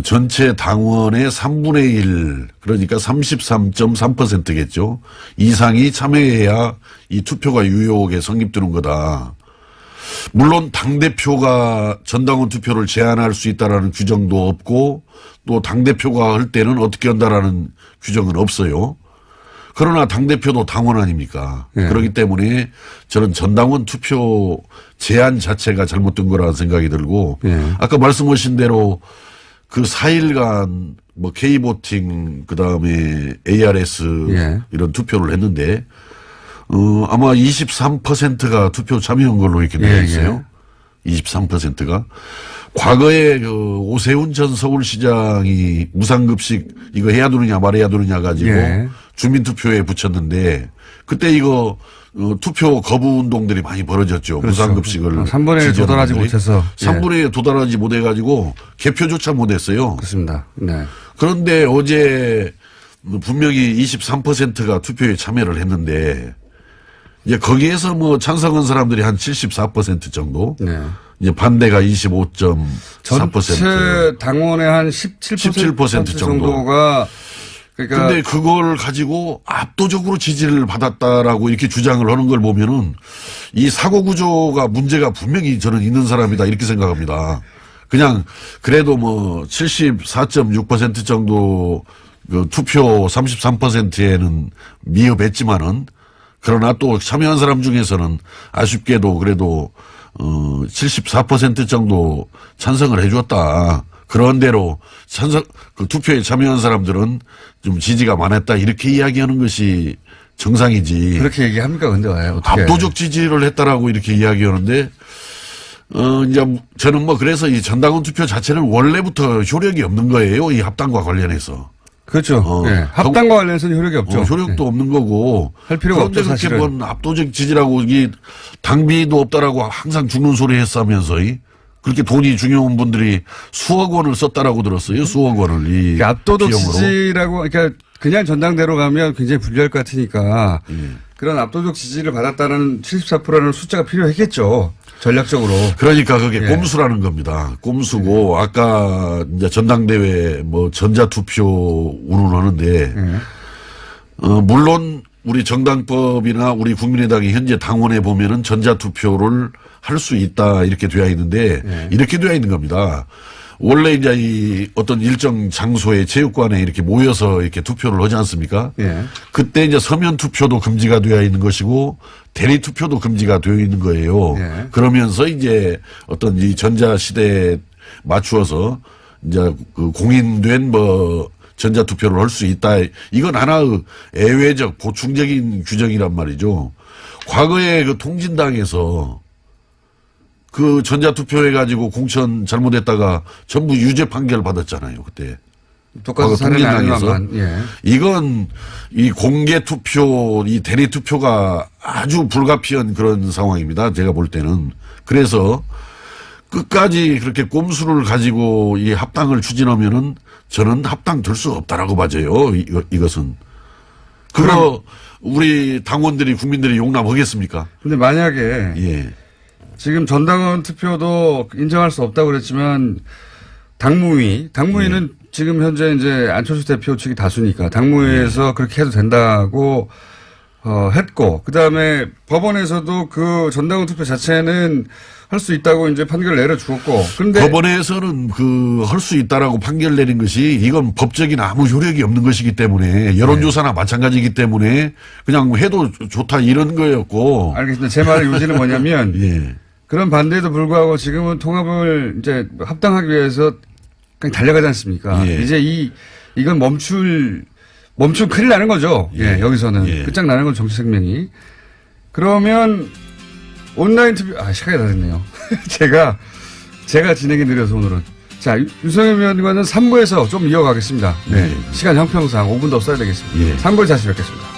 전체 당원의 3분의 1 그러니까 33.3%겠죠. 이상이 참여해야 이 투표가 유효하게 성립되는 거다. 물론 당대표가 전당원 투표를 제한할 수 있다라는 규정도 없고 또 당대표가 할 때는 어떻게 한다라는 규정은 없어요. 그러나 당대표도 당원 아닙니까? 예. 그렇기 때문에 저는 전당원 투표 제한 자체가 잘못된 거라는 생각이 들고 예. 아까 말씀하신 대로 그 4일간 뭐 K보팅 그다음에 ARS 예. 이런 투표를 했는데 아마 23%가 투표 참여한 걸로 이렇게 되어 예, 있어요. 23%가. 과거에 그 오세훈 전 서울시장이 무상급식 이거 해야 되느냐 말해야 되느냐 가지고 예. 주민투표에 붙였는데 그때 이거 투표 거부 운동들이 많이 벌어졌죠. 그렇죠. 무상급식을 3분의 1 지지하는 도달하지 분들이. 못해서. 3분의 1 도달하지 못해가지고 개표조차 못했어요. 그렇습니다. 네. 그런데 어제 분명히 23%가 투표에 참여를 했는데 이제 거기에서 뭐 찬성한 사람들이 한 74% 정도. 네. 이제 반대가 25.4%. 전체 당원의 한 17% 정도가 그러니까 근데 그걸 가지고 압도적으로 지지를 받았다라고 이렇게 주장을 하는 걸 보면은 이 사고 구조가 문제가 분명히 저는 있는 사람이다 이렇게 생각합니다. 그냥 그래도 뭐 74.6% 정도 그 투표 33%에는 미흡했지만은 그러나 또 참여한 사람 중에서는 아쉽게도 그래도 74% 정도 찬성을 해줬다. 그런 대로 그 투표에 참여한 사람들은 좀 지지가 많았다. 이렇게 이야기하는 것이 정상이지. 그렇게 얘기합니까? 근데 왜 어떻게? 압도적 지지를 했다라고 이렇게 이야기하는데, 이제 저는 뭐 그래서 이 전당원 투표 자체는 원래부터 효력이 없는 거예요. 이 합당과 관련해서. 그렇죠. 예. 합당과 관련해서는 효력이 없죠. 효력도 예. 없는 거고. 할 필요가 없죠, 그런데 그렇게 사실은. 뭔 압도적 지지라고 이 당비도 없다라고 항상 죽는 소리 했으면서 그렇게 돈이 중요한 분들이 수억 원을 썼다라고 들었어요. 수억 원을 이 그러니까 압도적 비용으로. 지지라고 그러니까 그냥 전당대로 가면 굉장히 불리할 것 같으니까 그런 압도적 지지를 받았다는 74%라는 숫자가 필요했겠죠. 전략적으로. 그러니까 그게 예. 꼼수라는 겁니다. 꼼수고 아까 이제 전당대회 뭐 전자투표 운운하는데 물론 우리 정당법이나 우리 국민의당이 현재 당원에 보면은 전자투표를 할 수 있다 이렇게 되어 있는데 이렇게 되어 있는 겁니다. 원래 이제 이 어떤 일정 장소에 체육관에 이렇게 모여서 이렇게 투표를 하지 않습니까? 예. 그때 이제 서면 투표도 금지가 되어 있는 것이고 대리 투표도 금지가 되어 있는 거예요. 예. 그러면서 이제 어떤 이 전자 시대에 맞추어서 이제 그 공인된 뭐 전자 투표를 할 수 있다. 이건 하나의 예외적 보충적인 규정이란 말이죠. 과거에 그 통진당에서 그 전자투표 해가지고 공천 잘못했다가 전부 유죄 판결 받았잖아요, 그때. 똑같은 사례는 아니지만, 예. 이건 이 공개 투표, 이 대리 투표가 아주 불가피한 그런 상황입니다. 제가 볼 때는. 그래서 끝까지 그렇게 꼼수를 가지고 이 합당을 추진하면은 저는 합당될 수 없다라고 봐져요. 이것은. 그거 우리 당원들이 국민들이 용납하겠습니까? 근데 만약에 예. 지금 전당원 투표도 인정할 수 없다고 그랬지만 당무위는 지금 현재 이제 안철수 대표 측이 다수니까 당무위에서 그렇게 해도 된다고 했고 그다음에 법원에서도 그 전당원 투표 자체는 할 수 있다고 이제 판결을 내려주었고 그런데 법원에서는 그 할 수 있다라고 판결 내린 것이 이건 법적인 아무 효력이 없는 것이기 때문에 여론조사나 마찬가지이기 때문에 그냥 해도 좋다 이런 거였고. 알겠습니다. 제 말의 요지는 뭐냐면 예. 그런 반대에도 불구하고 지금은 통합을 이제 합당하기 위해서 그냥 달려가지 않습니까? 예. 이제 이건 멈추면 큰일 나는 거죠. 예, 여기서는. 예. 끝장나는 건 정치 생명이. 그러면 온라인 투표, 시간이 다 됐네요. 제가 진행이 느려서 오늘은. 자, 유성현 위원과는 3부에서 좀 이어가겠습니다. 네. 예. 시간 형평상 5분 더 써야 되겠습니다. 예. 3부에 다시 뵙겠습니다.